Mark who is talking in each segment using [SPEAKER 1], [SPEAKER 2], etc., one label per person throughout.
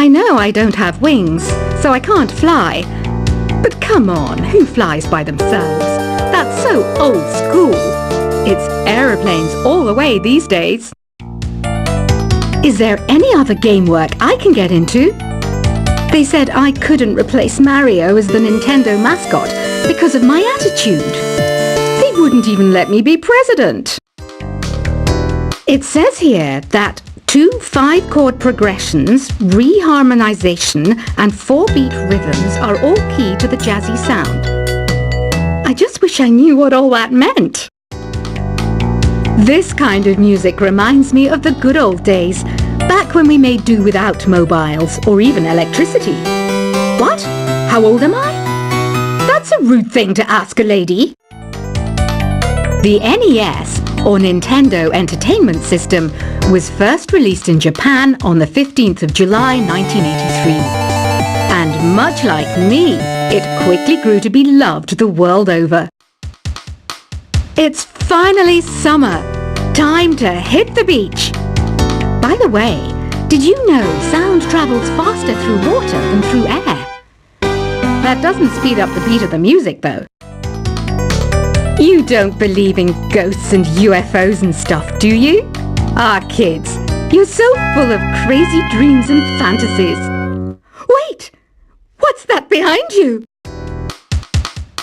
[SPEAKER 1] I know I don't have wings, so I can't fly. But come on, who flies by themselves? That's so old school. It's aeroplanes all the way these days. Is there any other game work I can get into? They said I couldn't replace Mario as the Nintendo mascot because of my attitude. They wouldn't even let me be president. It says here that 2 5-chord progressions, reharmonization, and 4-beat rhythms are all key to the jazzy sound. I just wish I knew what all that meant. This kind of music reminds me of the good old days, back when we made do without mobiles or even electricity. What? How old am I? That's a rude thing to ask a lady. The NES, or Nintendo Entertainment System, was first released in Japan on the 15th of July 1983. And much like me, it quickly grew to be loved the world over. It's finally summer. Time to hit the beach. By the way, did you know sound travels faster through water than through air? That doesn't speed up the beat of the music, though. You don't believe in ghosts and UFOs and stuff, do you? Ah, kids, you're so full of crazy dreams and fantasies. Wait! What's that behind you?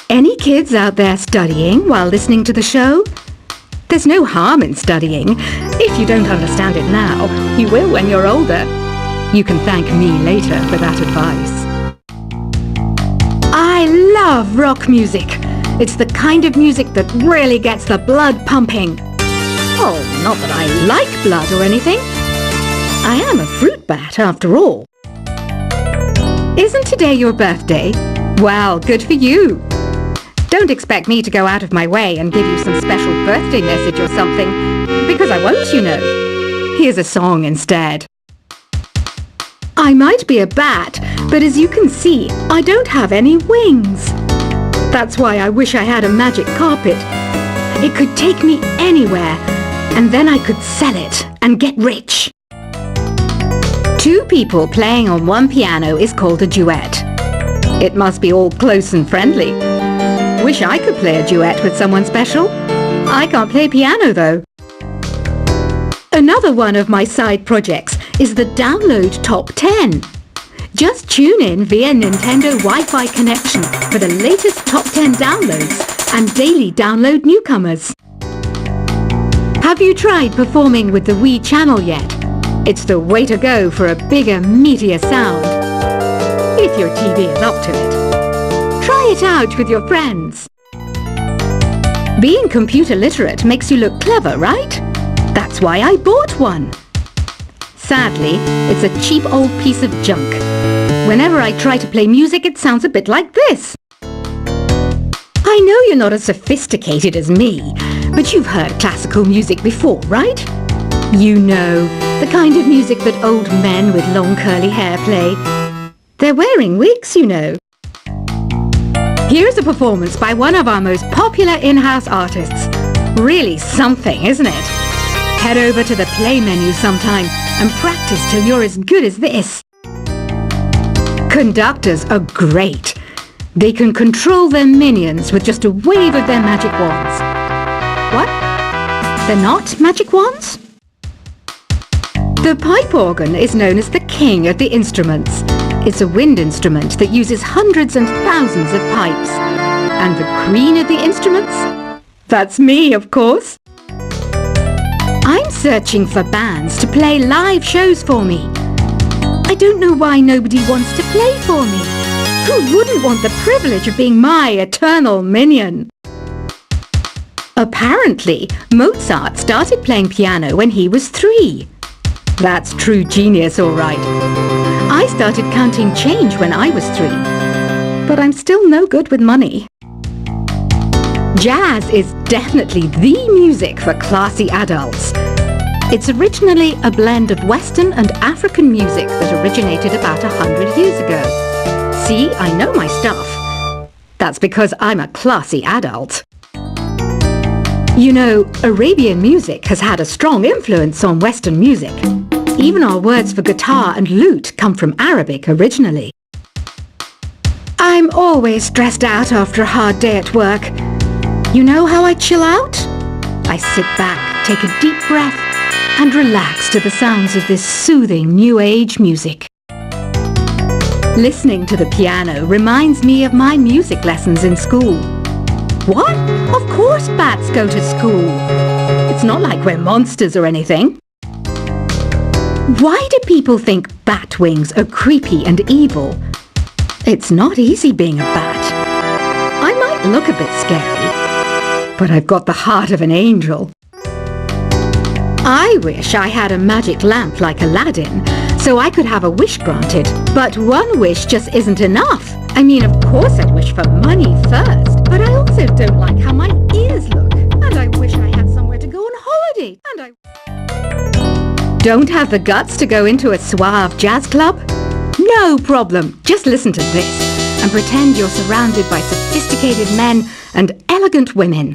[SPEAKER 1] Any kids out there studying while listening to the show? There's no harm in studying. If you don't understand it now, you will when you're older. You can thank me later for that advice. I love rock music. It's the kind of music that really gets the blood pumping. Oh, not that I like blood or anything. I am a fruit bat after all. Isn't today your birthday? Well, good for you. Don't expect me to go out of my way and give you some special birthday message or something, because I won't, you know. Here's a song instead. I might be a bat, but as you can see, I don't have any wings. That's why I wish I had a magic carpet. It could take me anywhere, and then I could sell it and get rich. 2 people playing on one piano is called a duet. It must be all close and friendly. Wish I could play a duet with someone special. I can't play piano, though. Another one of my side projects is the Download Top 10. Just tune in via Nintendo Wi-Fi connection for the latest top 10 downloads and daily download newcomers. Have you tried performing with the Wii channel yet? It's the way to go for a bigger, meatier sound. If your TV is up to it. Try it out with your friends. Being computer literate makes you look clever, right? That's why I bought one. Sadly, it's a cheap old piece of junk. Whenever I try to play music, it sounds a bit like this. I know you're not as sophisticated as me, but you've heard classical music before, right? You know, the kind of music that old men with long curly hair play. They're wearing wigs, you know. Here's a performance by one of our most popular in-house artists. Really something, isn't it? Head over to the play menu sometime and practice till you're as good as this. Conductors are great. They can control their minions with just a wave of their magic wands. What? They're not magic wands? The pipe organ is known as the king of the instruments. It's a wind instrument that uses hundreds and thousands of pipes. And the queen of the instruments? That's me, of course. I'm searching for bands to play live shows for me. I don't know why nobody wants to play for me. Who wouldn't want the privilege of being my eternal minion? Apparently, Mozart started playing piano when he was 3. That's true genius, all right. I started counting change when I was 3. But I'm still no good with money. Jazz is definitely the music for classy adults. It's originally a blend of Western and African music that originated about 100 years ago. See, I know my stuff. That's because I'm a classy adult. You know, Arabian music has had a strong influence on Western music. Even our words for guitar and lute come from Arabic originally. I'm always stressed out after a hard day at work. You know how I chill out? I sit back, take a deep breath, and relax to the sounds of this soothing new age music. Listening to the piano reminds me of my music lessons in school. What? Of course bats go to school. It's not like we're monsters or anything. Why do people think bat wings are creepy and evil? It's not easy being a bat. I might look a bit scary, but I've got the heart of an angel. I wish I had a magic lamp like Aladdin, so I could have a wish granted. But one wish just isn't enough. I mean, of course I'd wish for money first, but I also don't like how my ears look. And I wish I had somewhere to go on holiday. And I don't have the guts to go into a suave jazz club? No problem. Just listen to this and pretend you're surrounded by sophisticated men and elegant women.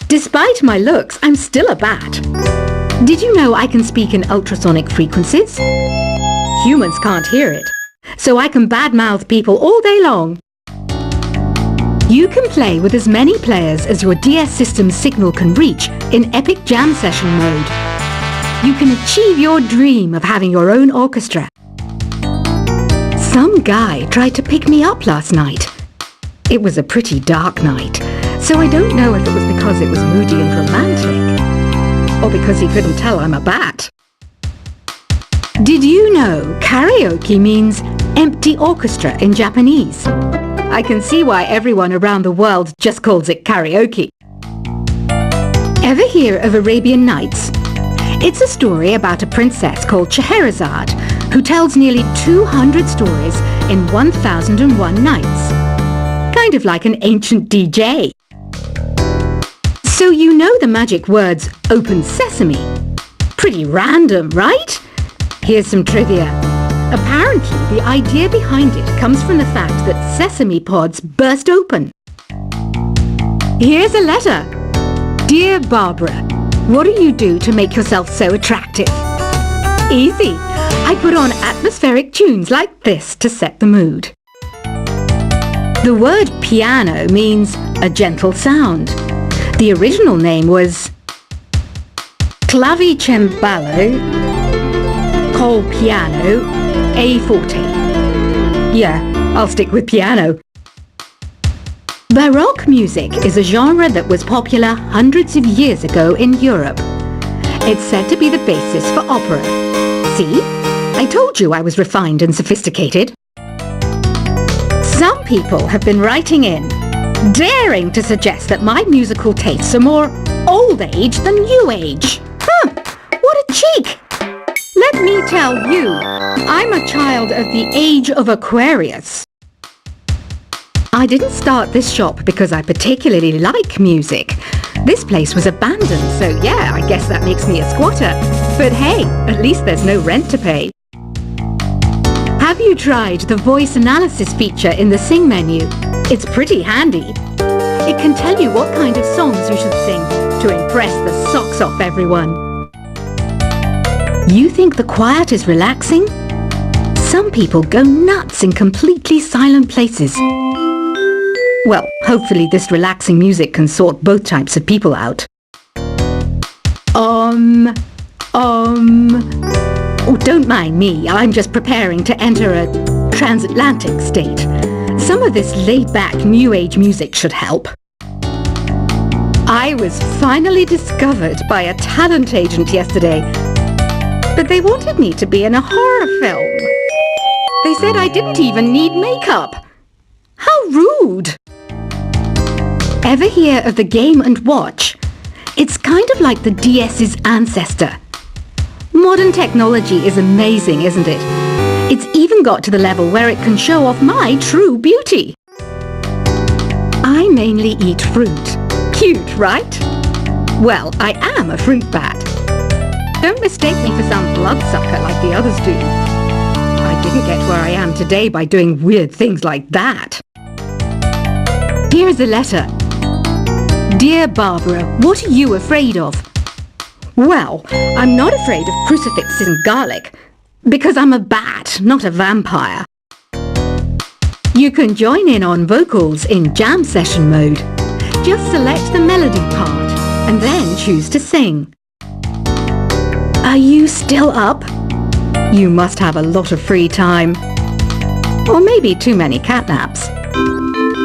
[SPEAKER 1] Despite my looks, I'm still a bat. Did you know I can speak in ultrasonic frequencies? Humans can't hear it, so I can badmouth people all day long. You can play with as many players as your DS system's signal can reach in epic jam session mode. You can achieve your dream of having your own orchestra. Some guy tried to pick me up last night. It was a pretty dark night, so I don't know if it was because it was moody and romantic, or because he couldn't tell I'm a bat. Did you know karaoke means empty orchestra in Japanese? I can see why everyone around the world just calls it karaoke. Ever hear of Arabian Nights? It's a story about a princess called Scheherazade who tells nearly 200 stories in 1001 nights. Kind of like an ancient DJ. So you know the magic words "Open Sesame"? Pretty random, right? Here's some trivia. Apparently, the idea behind it comes from the fact that sesame pods burst open. Here's a letter. Dear Barbara, what do you do to make yourself so attractive? Easy. I put on atmospheric tunes like this to set the mood. The word piano means a gentle sound. The original name was clavicembalo col piano a forte. Yeah, I'll stick with piano. Baroque music is a genre that was popular hundreds of years ago in Europe. It's said to be the basis for opera. See? I told you I was refined and sophisticated. Some people have been writing in, daring to suggest that my musical tastes are more old age than new age. What a cheek! Let me tell you, I'm a child of the age of Aquarius. I didn't start this shop because I particularly like music. This place was abandoned, so yeah, I guess that makes me a squatter. But hey, at least there's no rent to pay. Have you tried the voice analysis feature in the Sing menu? It's pretty handy. It can tell you what kind of songs you should sing to impress the socks off everyone. You think the quiet is relaxing? Some people go nuts in completely silent places. Well, hopefully this relaxing music can sort both types of people out. Oh, don't mind me. I'm just preparing to enter a transatlantic state. Some of this laid-back new age music should help. I was finally discovered by a talent agent yesterday, but they wanted me to be in a horror film. They said I didn't even need makeup. How rude! Ever hear of the Game & Watch? It's kind of like the DS's ancestor. Modern technology is amazing, isn't it? It's even got to the level where it can show off my true beauty. I mainly eat fruit. Cute, right? Well, I am a fruit bat. Don't mistake me for some bloodsucker like the others do. I didn't get where I am today by doing weird things like that. Here's a letter. Dear Barbara, what are you afraid of? Well, I'm not afraid of crucifixes and garlic, because I'm a bat, not a vampire. You can join in on vocals in jam session mode. Just select the melody part and then choose to sing. Are you still up? You must have a lot of free time. Or maybe too many catnaps.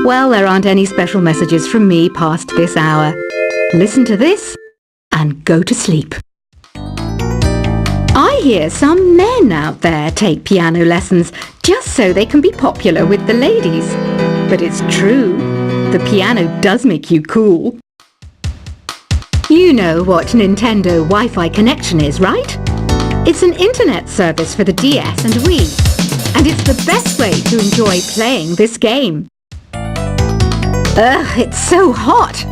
[SPEAKER 1] Well, there aren't any special messages from me past this hour. Listen to this and go to sleep. I hear some men out there take piano lessons just so they can be popular with the ladies. But it's true, the piano does make you cool. You know what Nintendo Wi-Fi connection is, right? It's an internet service for the DS and Wii, and it's the best way to enjoy playing this game. Ugh, it's so hot!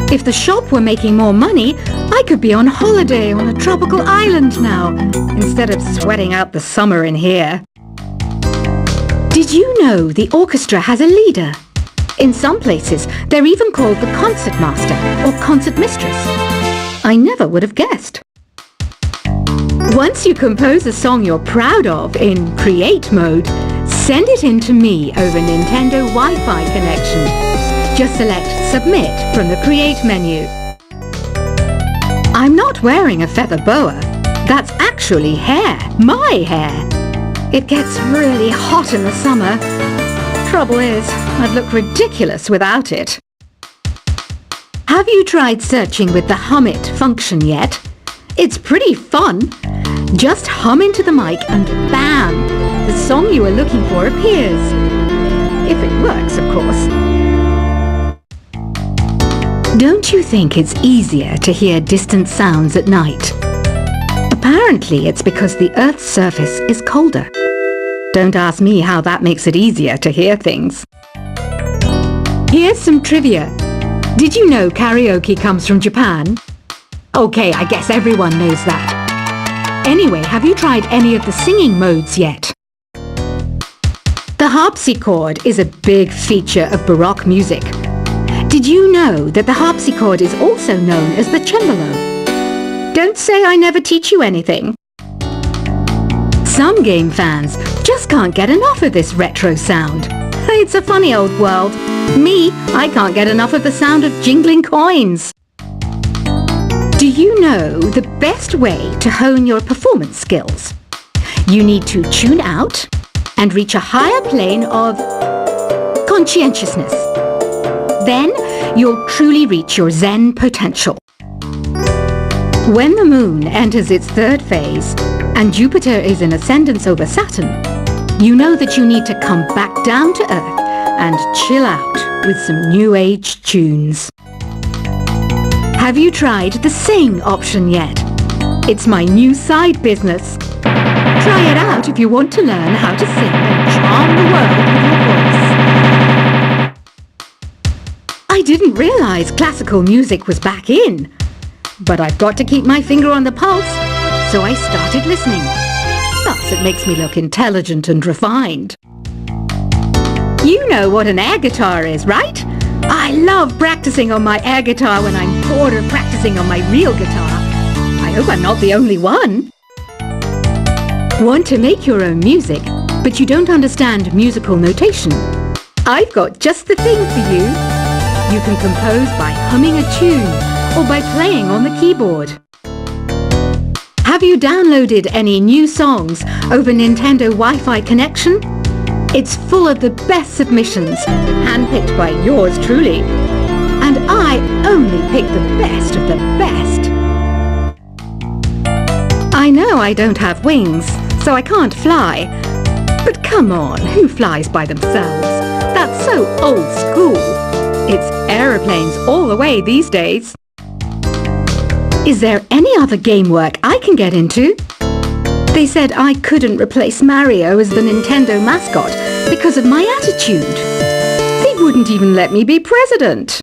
[SPEAKER 1] If the shop were making more money, I could be on holiday on a tropical island now, instead of sweating out the summer in here. Did you know the orchestra has a leader? In some places, they're even called the concert master or concert mistress. I never would have guessed. Once you compose a song you're proud of in Create mode, send it in to me over Nintendo Wi-Fi connection. Just select Submit from the Create menu. I'm not wearing a feather boa. That's actually hair, my hair. It gets really hot in the summer. Trouble is, I'd look ridiculous without it. Have you tried searching with the Hum It function yet? It's pretty fun. Just hum into the mic and bam! The song you are looking for appears. If it works, of course. Don't you think it's easier to hear distant sounds at night? Apparently it's because the Earth's surface is colder. Don't ask me how that makes it easier to hear things. Here's some trivia. Did you know karaoke comes from Japan? Okay, I guess everyone knows that. Anyway, have you tried any of the singing modes yet? The harpsichord is a big feature of Baroque music. Did you know that the harpsichord is also known as the cembalo? Don't say I never teach you anything. Some game fans just can't get enough of this retro sound. It's a funny old world. Me, I can't get enough of the sound of jingling coins. Do you know the best way to hone your performance skills? You need to tune out and reach a higher plane of conscientiousness. Then you'll truly reach your Zen potential. When the moon enters its third phase and Jupiter is in ascendance over Saturn, you know that you need to come back down to Earth and chill out with some new age tunes. Have you tried the Sing option yet? It's my new side business. Try it out if you want to learn how to sing and charm the world with your voice. I didn't realize classical music was back in. But I've got to keep my finger on the pulse, so I started listening. Plus, it makes me look intelligent and refined. You know what an air guitar is, right? I love practicing on my air guitar when I'm bored of practicing on my real guitar. I hope I'm not the only one. Want to make your own music, but you don't understand musical notation? I've got just the thing for you. You can compose by humming a tune or by playing on the keyboard. Have you downloaded any new songs over Nintendo Wi-Fi connection? It's full of the best submissions, handpicked by yours truly. And I only pick the best of the best. I know I don't have wings, so I can't fly. But come on, who flies by themselves? That's so old school. It's aeroplanes all the way these days. Is there any other game work I can get into? They said I couldn't replace Mario as the Nintendo mascot because of my attitude. They wouldn't even let me be president.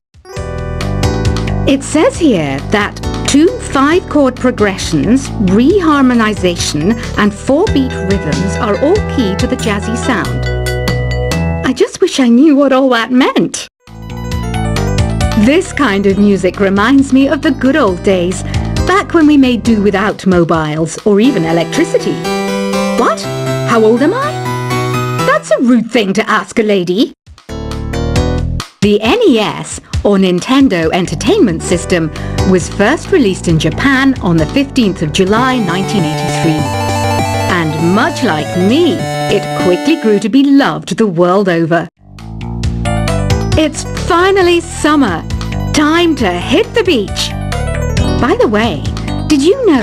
[SPEAKER 1] It says here that 2 5-chord progressions, reharmonization, and 4-beat rhythms are all key to the jazzy sound. I just wish I knew what all that meant. This kind of music reminds me of the good old days Back when we made do without mobiles or even electricity. What? How old am I? That's a rude thing to ask a lady. The NES, or Nintendo Entertainment System, was first released in Japan on the 15th of July 1983. And much like me, it quickly grew to be loved the world over. It's finally summer. Time to hit the beach. By the way, did you know